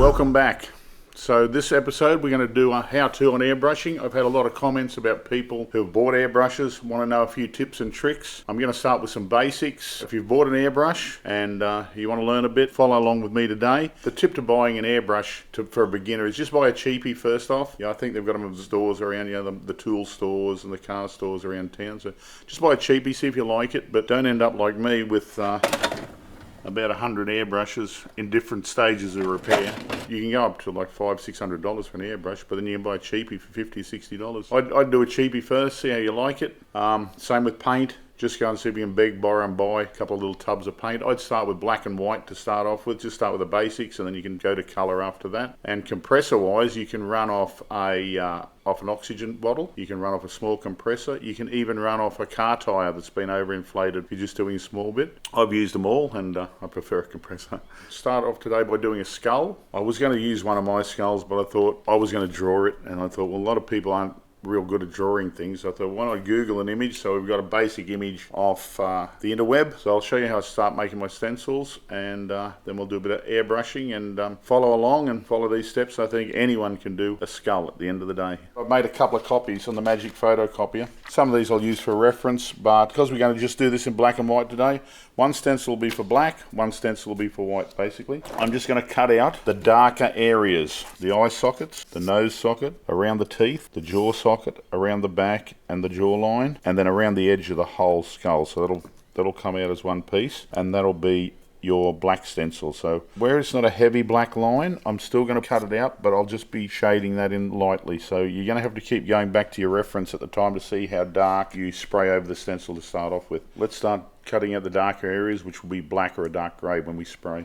Welcome back. So this episode we're going to do a how-to on airbrushing. I've had a lot of comments about people who have bought airbrushes, want to know a few tips and tricks. I'm going to start with some basics. If you've bought an airbrush and you want to learn a bit, follow along with me today. The tip to buying an airbrush for a beginner is just buy a cheapie first off. I think they've got them in the stores around, the tool stores and the car stores around town. So just buy a cheapie, see if you like it, but don't end up like me with about 100 airbrushes in different stages of repair. You can go up to like $500-600 for an airbrush, but then you can buy a cheapie for $50-60. I'd do a cheapie first, see how you like it. Same with paint. Just go and see if you can beg, borrow and buy a couple of little tubs of paint. I'd start with black and white to start off with. Just start with the basics and then you can go to colour after that. And compressor wise, you can run off an oxygen bottle. You can run off a small compressor. You can even run off a car tyre that's been overinflated if you're just doing a small bit. I've used them all and I prefer a compressor. Start off today by doing a skull. I was going to use one of my skulls, but I thought I was going to draw it, and I thought, well, a lot of people aren't real good at drawing things. I thought, why not Google an image? So we've got a basic image off the interweb. So I'll show you how I start making my stencils, and then we'll do a bit of airbrushing and follow along and follow these steps. I think anyone can do a skull at the end of the day. I've made a couple of copies on the Magic Photocopier. Some of these I'll use for reference, but because we're going to just do this in black and white today, one stencil will be for black, one stencil will be for white basically. I'm just going to cut out the darker areas, the eye sockets, the nose socket, around the teeth, the jaw socket, around the back and the jawline, and then around the edge of the whole skull. So that'll come out as one piece, and that'll be your black stencil. So where it's not a heavy black line, I'm still going to cut it out, but I'll just be shading that in lightly. So you're going to have to keep going back to your reference at the time to see how dark you spray over the stencil to start off with. Let's start cutting out the darker areas, which will be black or a dark grey when we spray.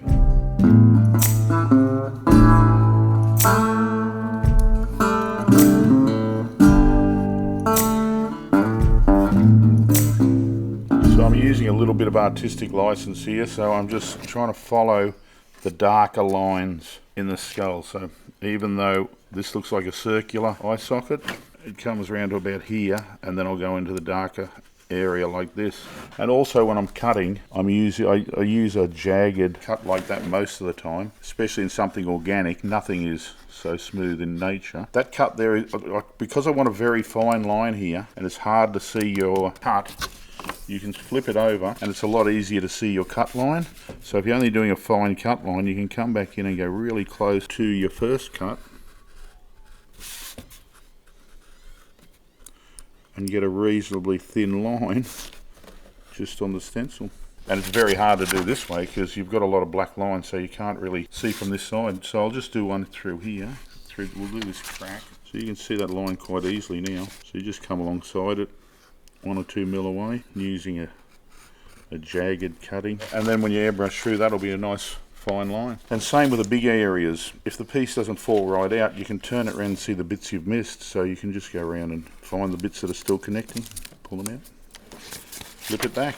I'm using a little bit of artistic license here, so I'm just trying to follow the darker lines in the skull. So even though this looks like a circular eye socket, it comes around to about here, and then I'll go into the darker area like this. And also when I'm cutting, I use a jagged cut like that most of the time, especially in something organic. Nothing is so smooth in nature. That cut there is, because I want a very fine line here and it's hard to see your cut, you can flip it over and it's a lot easier to see your cut line. So if you're only doing a fine cut line, you can come back in and go really close to your first cut and get a reasonably thin line just on the stencil. And it's very hard to do this way because you've got a lot of black lines, so you can't really see from this side. So I'll just do one through here. We'll do this crack. So you can see that line quite easily now. So you just come alongside it 1 or 2 mil away using a jagged cutting, and then when you airbrush through, that'll be a nice fine line. And same with the big areas. If the piece doesn't fall right out, you can turn it around and see the bits you've missed, so you can just go around and find the bits that are still connecting, pull them out, flip it back.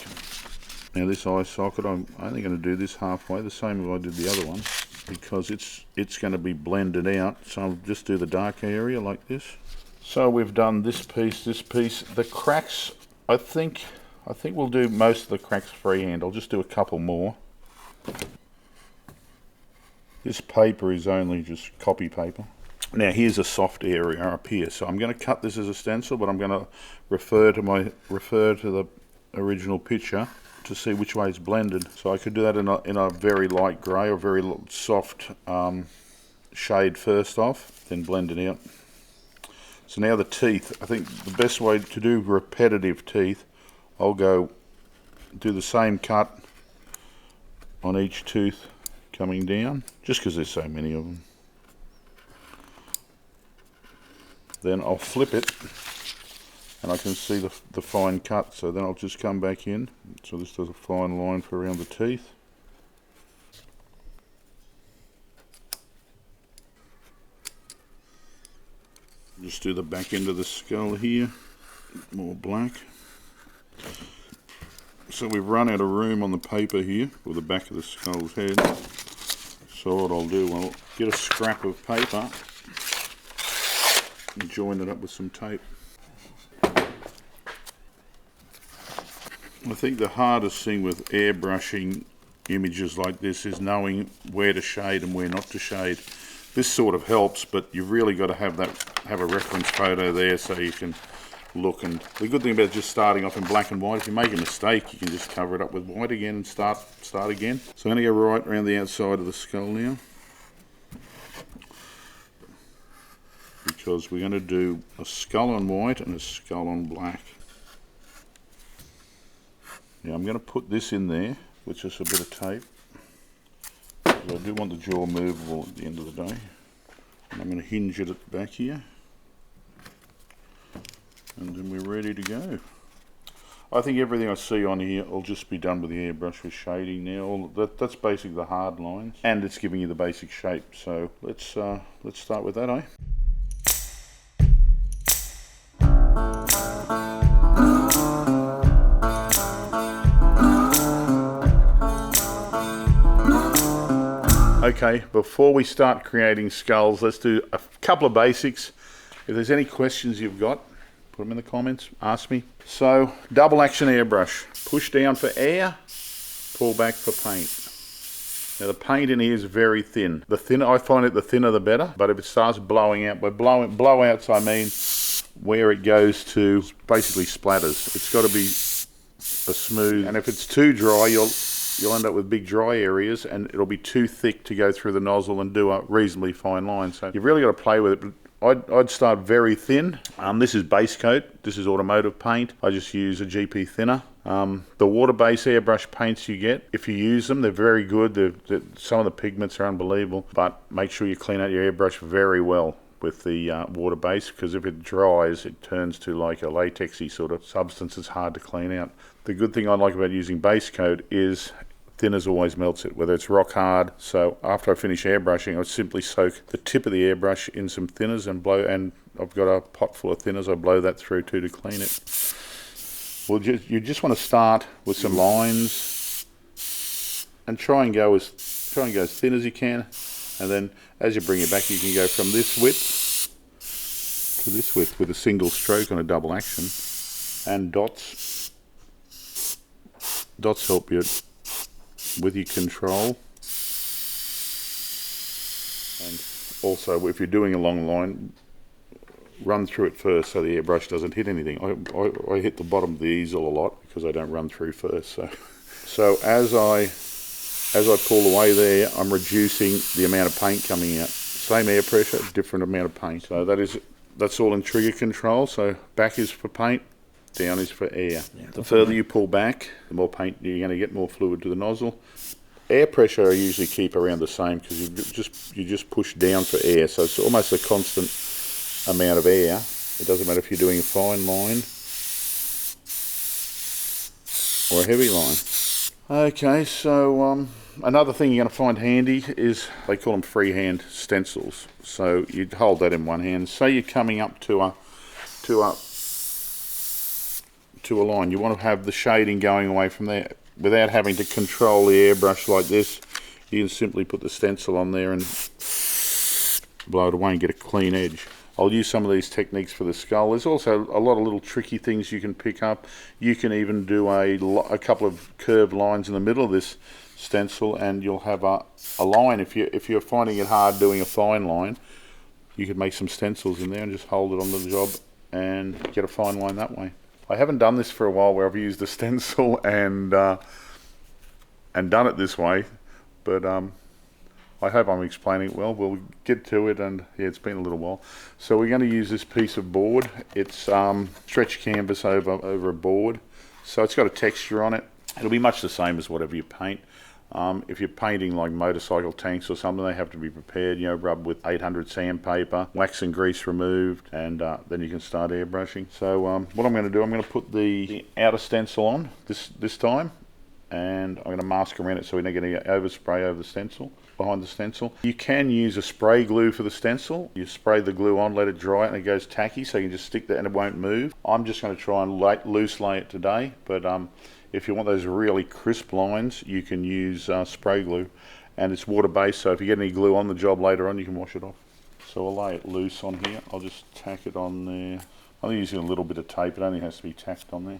Now this eye socket, I'm only going to do this halfway, the same as I did the other one, because it's going to be blended out. So I'll just do the dark area like this. So we've done this piece. The cracks, I think we'll do most of the cracks freehand. I'll just do a couple more. This paper is only just copy paper. Now here's a soft area up here. So I'm going to cut this as a stencil, but I'm going to refer to the original picture to see which way it's blended. So I could do that in a very light grey or very soft shade first off, then blend it out. So now the teeth, I think the best way to do repetitive teeth, I'll go do the same cut on each tooth coming down, just because there's so many of them. Then I'll flip it and I can see the fine cut, so then I'll just come back in. So this does a fine line for around the teeth. Just do the back end of the skull here, more black. So we've run out of room on the paper here for the back of the skull's head. So what I'll do, I'll get a scrap of paper and join it up with some tape. I think the hardest thing with airbrushing images like this is knowing where to shade and where not to shade. This sort of helps, but you've really got to have a reference photo there so you can look. And the good thing about just starting off in black and white, if you make a mistake, you can just cover it up with white again and start again. So I'm going to go right around the outside of the skull now, because we're going to do a skull on white and a skull on black. Now I'm going to put this in there with just a bit of tape, because I do want the jaw movable at the end of the day. And I'm going to hinge it at the back here, and then we're ready to go. I think everything I see on here will just be done with the airbrush with shading now. That's basically the hard lines, and it's giving you the basic shape. So let's start with that, eh? Okay, before we start creating skulls, let's do a couple of basics. If there's any questions you've got, put them in the comments, ask me. So, double action airbrush. Push down for air, pull back for paint. Now the paint in here is very thin. The thinner, I find it the thinner the better, but if it starts blowing out, by blowouts I mean where it goes to basically splatters. It's got to be a smooth, and if it's too dry, you'll end up with big dry areas, and it'll be too thick to go through the nozzle and do a reasonably fine line. So you've really got to play with it. But I'd start very thin. This is base coat. This is automotive paint. I just use a GP thinner. The water-based airbrush paints you get, if you use them, they're very good. Some of the pigments are unbelievable, but make sure you clean out your airbrush very well with the water base, because if it dries, it turns to like a latexy sort of substance. It's hard to clean out. The good thing I like about using base coat is thinners always melts it, whether it's rock hard. So after I finish airbrushing, I simply soak the tip of the airbrush in some thinners and blow, and I've got a pot full of thinners. I blow that through too to clean it. Well, you just want to start with some lines and try and go as thin as you can, and then as you bring it back, you can go from this width to this width with a single stroke on a double action. And dots help you with your control. And also, if you're doing a long line, run through it first so the airbrush doesn't hit anything. I hit the bottom of the easel a lot because I don't run through first. So as I pull away there, I'm reducing the amount of paint coming out. Same air pressure, different amount of paint. So that's all in trigger control. So back is for paint, down is for air. Yeah, the further you pull back, the more paint you're going to get, more fluid to the nozzle. Air pressure I usually keep around the same, because you just push down for air, so it's almost a constant amount of air. It doesn't matter if you're doing a fine line or a heavy line. Okay, so another thing you're going to find handy is, they call them freehand stencils. So you'd hold that in one hand. Say you're coming up to a line. You want to have the shading going away from there without having to control the airbrush like this. You can simply put the stencil on there and blow it away and get a clean edge. I'll use some of these techniques for the skull. There's also a lot of little tricky things you can pick up. You can even do a couple of curved lines in the middle of this stencil, and you'll have a line. If you're finding it hard doing a fine line, you could make some stencils in there and just hold it on the job and get a fine line that way. I haven't done this for a while where I've used a stencil and done it this way, but I hope I'm explaining it well. We'll get to it, and yeah, it's been a little while. So we're going to use this piece of board. It's stretch canvas over a board, so it's got a texture on it. It'll be much the same as whatever you paint. If you're painting like motorcycle tanks or something, they have to be prepared, rub with 800 sandpaper, wax and grease removed, and then you can start airbrushing. So what I'm going to do, I'm going to put the outer stencil on this time, and I'm going to mask around it so we're not getting overspray over the stencil, behind the stencil. You can use a spray glue for the stencil. You spray the glue on, let it dry, and it goes tacky, so you can just stick that and it won't move. I'm just going to try and loose lay it today, but if you want those really crisp lines, you can use spray glue, and it's water based, so if you get any glue on the job later on, you can wash it off. So I'll lay it loose on here. I'll just tack it on there. I'm using a little bit of tape. It only has to be tacked on there.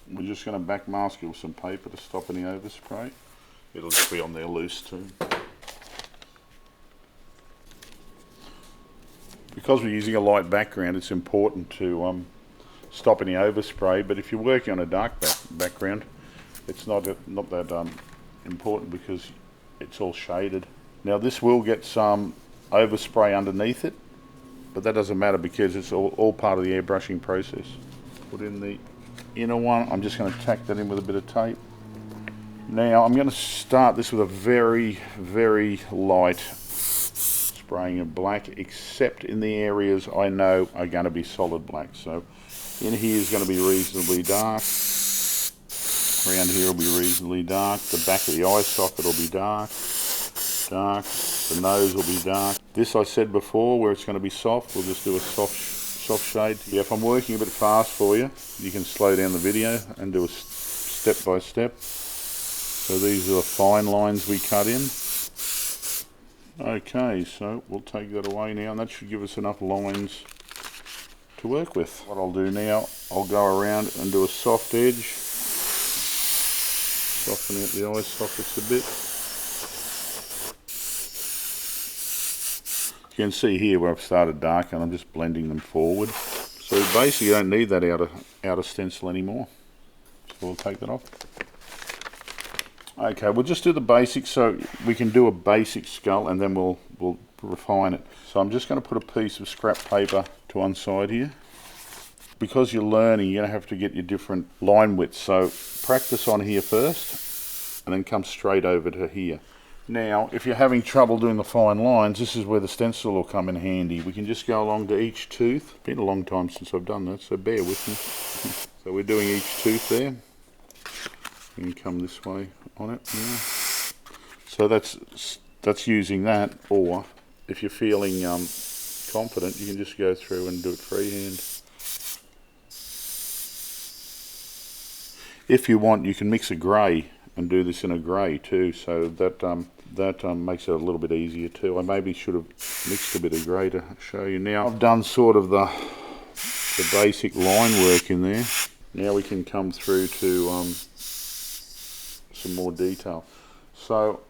We're just going to back mask it with some paper to stop any overspray. It'll just be on there loose too. Because we're using a light background, it's important to stop any overspray, but if you're working on a dark background, it's not that important because it's all shaded. Now this will get some overspray underneath it, but that doesn't matter because it's all part of the airbrushing process. Put in the inner one. I'm just going to tack that in with a bit of tape. Now I'm going to start this with a very, very light spraying of black, except in the areas I know are going to be solid black. So in here is going to be reasonably dark. Around here will be reasonably dark. The back of the eye socket will be dark. The nose will be dark. This I said before, where it's going to be soft, we'll just do a soft shade. Yeah, if I'm working a bit fast for you, you can slow down the video and do a step by step. So these are the fine lines we cut in. Okay, so we'll take that away now, and that should give us enough lines to work with. What I'll do now, I'll go around and do a soft edge. Soften out the eye sockets a bit. You can see here where I've started dark and I'm just blending them forward. So basically you don't need that outer stencil anymore. So we'll take that off. Okay, we'll just do the basics so we can do a basic skull and then we'll refine it. So I'm just going to put a piece of scrap paper to one side here. Because you're learning, you're going to have to get your different line widths. So practice on here first and then come straight over to here. Now, if you're having trouble doing the fine lines, this is where the stencil will come in handy. We can just go along to each tooth. It's been a long time since I've done that, so bear with me. So we're doing each tooth there. You can come this way on it now. So that's using that, or if you're feeling confident, you can just go through and do it freehand. If you want, you can mix a grey and do this in a grey too, so that makes it a little bit easier too. I maybe should have mixed a bit of grey to show you. Now I've done sort of the basic line work in there. Now we can come through to some more detail. So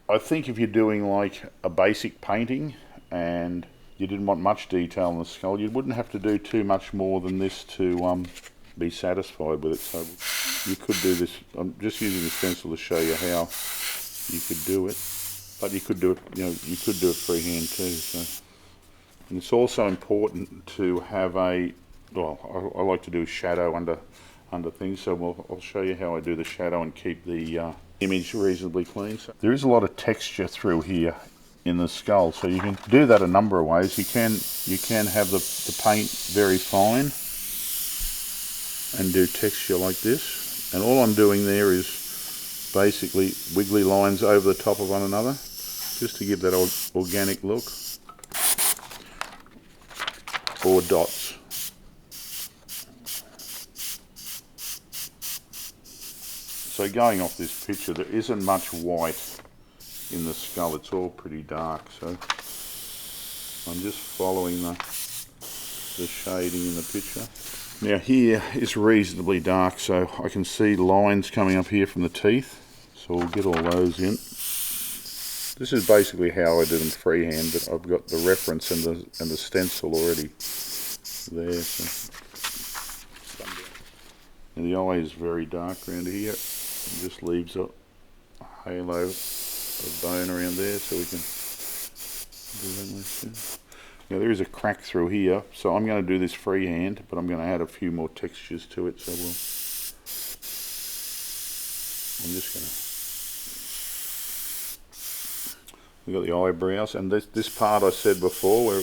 I think if you're doing like a basic painting and you didn't want much detail in the skull, you wouldn't have to do too much more than this to be satisfied with it. So you could do this. I'm just using the stencil to show you how you could do it, but you could do it. You could do it freehand too. So, and it's also important to have a. Well, I like to do a shadow under things. So I'll show you how I do the shadow and keep the image reasonably clean. So there is a lot of texture through here in the skull, so you can do that a number of ways. You can have the paint very fine and do texture like this, and all I'm doing there is basically wiggly lines over the top of one another just to give that organic look, or dots. So going off this picture, there isn't much white in the skull, it's all pretty dark, so I'm just following the shading in the picture. Now here is reasonably dark, so I can see lines coming up here from the teeth, so we'll get all those in. This is basically how I did them freehand, but I've got the reference and the stencil already there. So. Now the eye is very dark around here, it just leaves a halo of bone around there, so we can do that like that. Now there is a crack through here, so I'm going to do this freehand, but I'm going to add a few more textures to it, so I'm just going to... We've got the eyebrows, and this part I said before, where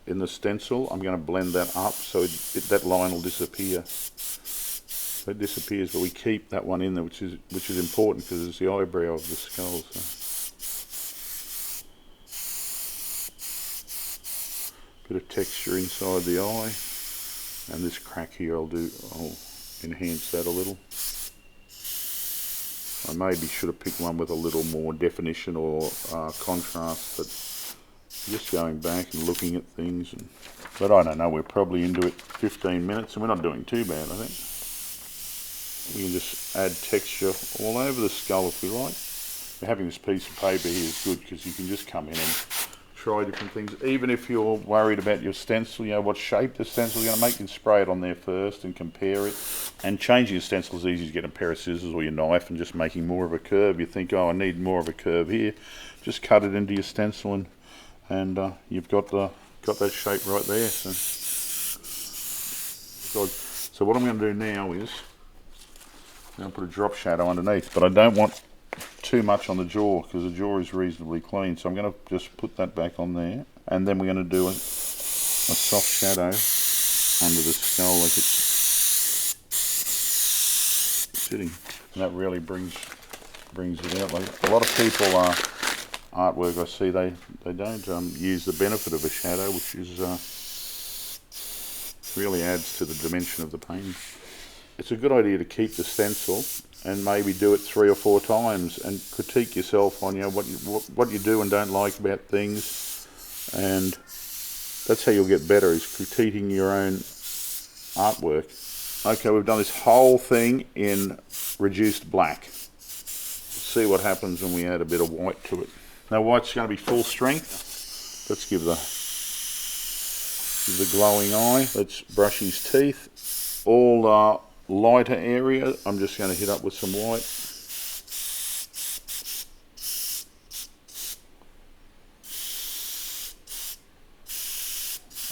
in the stencil, I'm going to blend that up, so that line will disappear. So it disappears, but we keep that one in there, which is important because it's the eyebrow of the skull. So. Bit of texture inside the eye, and this crack here I'll enhance that a little. I maybe should have picked one with a little more definition or contrast, but just going back and looking at things. But I don't know, we're probably into it 15 minutes and we're not doing too bad, I think. We can just add texture all over the skull if we like. Having this piece of paper here is good because you can just come in and try different things. Even if you're worried about your stencil, you know, what shape the stencil is going to make, you can spray it on there first and compare it. And changing your stencil is easy. You get a pair of scissors or your knife and just making more of a curve. You think, oh, I need more of a curve here. Just cut it into your stencil and you've got that shape right there. So what I'm going to do now is I'm going to put a drop shadow underneath, but I don't want too much on the jaw because the jaw is reasonably clean. So I'm going to just put that back on there, and then we're going to do a soft shadow under the skull like it's sitting, and that really brings it out. Like a lot of people artwork I see, they don't use the benefit of a shadow, which is really adds to the dimension of the painting. It's a good idea to keep the stencil and maybe do it 3 or 4 times and critique yourself on, you know, what you do and don't like about things, and that's how you'll get better, is critiquing your own artwork. Okay, we've done this whole thing in reduced black. Let's see what happens when we add a bit of white to it. Now white's going to be full strength. Let's give the glowing eye. Let's brush his teeth. All lighter area, I'm just going to hit up with some white.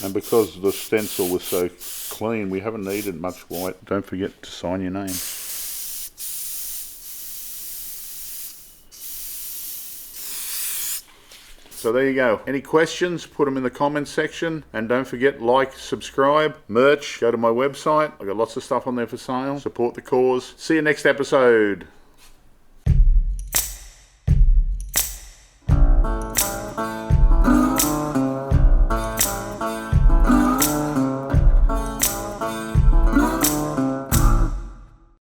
And because the stencil was so clean, we haven't needed much white. Don't forget to sign your name. So there you go. Any questions, put them in the comments section. And don't forget, like, subscribe, merch, go to my website. I've got lots of stuff on there for sale. Support the cause. See you next episode.